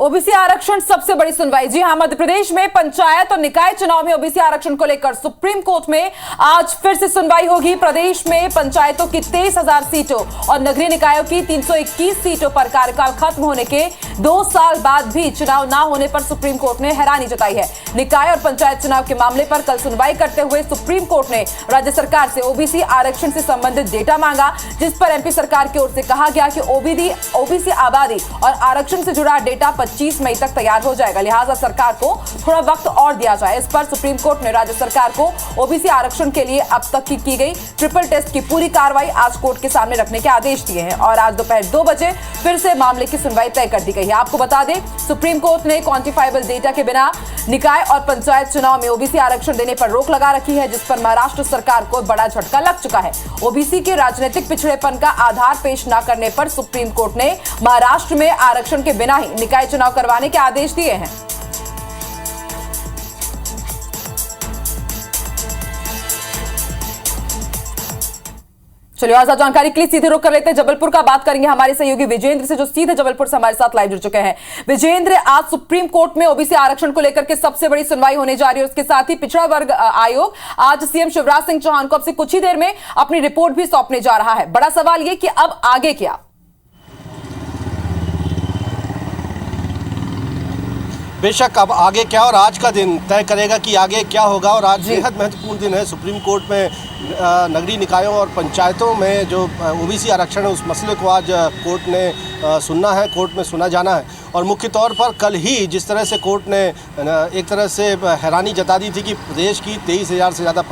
OBC आरक्षण सबसे बड़ी सुनवाई। जी हां, मध्य प्रदेश में पंचायत और निकाय चुनाव में ओबीसी आरक्षण को लेकर सुप्रीम कोर्ट में आज फिर से सुनवाई होगी। प्रदेश में पंचायतों की 23,000 सीटों और नगरीय निकायों की 321 सीटों पर कार्यकाल खत्म होने के 2 साल बाद भी चुनाव न होने पर सुप्रीम कोर्ट ने हैरानी जताई है। निकाय और पंचायत चुनाव के मामले पर कल सुनवाई करते हुए सुप्रीम कोर्ट ने राज्य सरकार से ओबीसी आरक्षण से संबंधित डेटा मांगा, जिस पर एमपी सरकार की ओर से कहा गया कि ओबीसी आबादी और आरक्षण से जुड़ा डेटा 25 मई तक तैयार हो जाएगा, लिहाजा सरकार को थोड़ा वक्त और दिया जाए। इस पर सुप्रीम कोर्ट ने राज्य सरकार को ओबीसी आरक्षण के लिए अब तक की गई ट्रिपल टेस्ट की पूरी कार्रवाई आज कोर्ट के सामने रखने के आदेश दिए हैं और आज दोपहर 2 बजे फिर से मामले की सुनवाई तय कर दी गई है। आपको बता दें, सुप्रीम कोर्ट ने क्वांटिफाइबल डेटा के बिना निकाय और पंचायत चुनाव में ओबीसी आरक्षण देने पर रोक लगा रखी है, जिस पर महाराष्ट्र सरकार को बड़ा झटका लग चुका है। ओबीसी के राजनीतिक पिछड़ेपन का आधार पेश न करने पर सुप्रीम कोर्ट ने महाराष्ट्र में आरक्षण के बिना ही निकाय चुनाव करवाने के आदेश दिए हैं। चलिए आज जानकारी के लिए सीधे रुख कर लेते हैं जबलपुर का। बात करेंगे हमारे सहयोगी विजेंद्र से, जो सीधे जबलपुर से हमारे साथ लाइव जुड़ चुके हैं। विजेंद्र, आज सुप्रीम कोर्ट में ओबीसी आरक्षण को लेकर के सबसे बड़ी सुनवाई होने जा रही है। उसके साथ ही पिछड़ा वर्ग आयोग आज सीएम शिवराज सिंह चौहान को अब से कुछ ही देर में अपनी रिपोर्ट भी सौंपने जा रहा है। बड़ा सवाल यह कि अब आगे क्या? बेशक अब आगे क्या और आज का दिन तय करेगा कि आगे क्या होगा। और आज बेहद महत्वपूर्ण दिन है। सुप्रीम कोर्ट में नगरीय निकायों और पंचायतों में जो ओबीसी आरक्षण है उस मसले को आज कोर्ट ने सुनना है, कोर्ट में सुना जाना है। और मुख्य तौर पर कल ही जिस तरह से कोर्ट ने एक तरह से हैरानी जता दी थी कि प्रदेश की 23,000 से ज़्यादा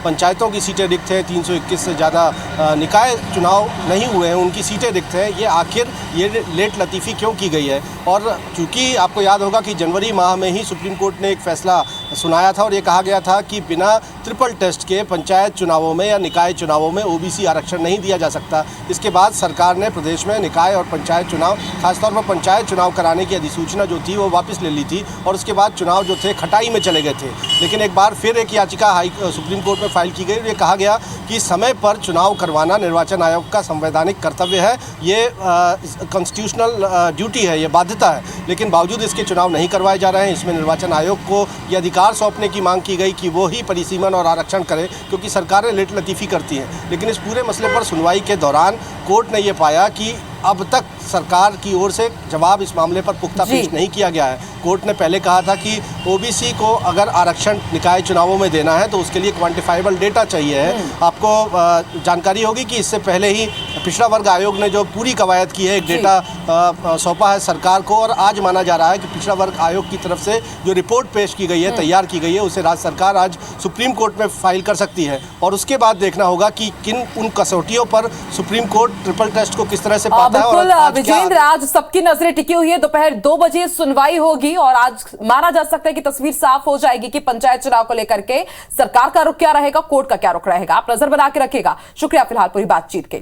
पंचायतों की सीटें रिक्त हैं, 321 से ज़्यादा निकाय चुनाव नहीं हुए हैं, उनकी सीटें रिक्त हैं। ये आखिर ये लेट लतीफ़ी क्यों की गई है? और चूँकि आपको याद होगा कि जनवरी माह में ही सुप्रीम कोर्ट ने एक फैसला सुनाया था और ये कहा गया था कि बिना ट्रिपल टेस्ट के पंचायत चुनावों में या निकाय चुनावों में ओबीसी आरक्षण नहीं दिया जा सकता। इसके बाद सरकार ने प्रदेश में निकाय और पंचायत चुनाव, खासतौर पर पंचायत चुनाव कराने की अधिसूचना जो थी वो वापस ले ली थी और उसके बाद चुनाव जो थे खटाई में चले गए थे। लेकिन एक बार फिर एक याचिका सुप्रीम कोर्ट में फाइल की गई और ये कहा गया कि समय पर चुनाव करवाना निर्वाचन आयोग का संवैधानिक कर्तव्य है, ये कॉन्स्टिट्यूशनल ड्यूटी है, ये बाध्यता है। लेकिन बावजूद इसके चुनाव नहीं करवाए जा रहे हैं। इसमें निर्वाचन आयोग को ये अधिकार सौंपने की मांग की गई कि वो ही परिसीमन और आरक्षण करे, क्योंकि सरकारें लेट लतीफ़ी करती हैं। लेकिन इस पूरे मसले पर सुनवाई के दौरान कोर्ट ने ये पाया कि अब तक सरकार की ओर से जवाब इस मामले पर पुख्ता पेश नहीं किया गया है। कोर्ट ने पहले कहा था कि ओबीसी को अगर आरक्षण निकाय चुनावों में देना है तो उसके लिए क्वांटिफाइबल डेटा चाहिए है। आपको जानकारी होगी कि इससे पहले ही पिछड़ा वर्ग आयोग ने जो पूरी कवायद की है, एक डेटा सौंपा है सरकार को और आज माना जा रहा है कि पिछड़ा वर्ग आयोग की तरफ से जो रिपोर्ट पेश की गई है, तैयार की गई है, उसे राज्य सरकार आज सुप्रीम कोर्ट में फाइल कर सकती है। और उसके बाद देखना होगा कि किन उन कसौटियों पर सुप्रीम कोर्ट ट्रिपल टेस्ट को किस तरह से पाता है। बिल्कुल विजेंद्र, आज सबकी नजरें टिकी हुई है। दोपहर 2 बजे सुनवाई होगी और आज माना जा सकता है कि तस्वीर साफ हो जाएगी कि पंचायत चुनाव को लेकर के सरकार का रुख क्या रहेगा, कोर्ट का क्या रुख रहेगा। आप नजर बना के रखिएगा। शुक्रिया फिलहाल पूरी बातचीत के लिए।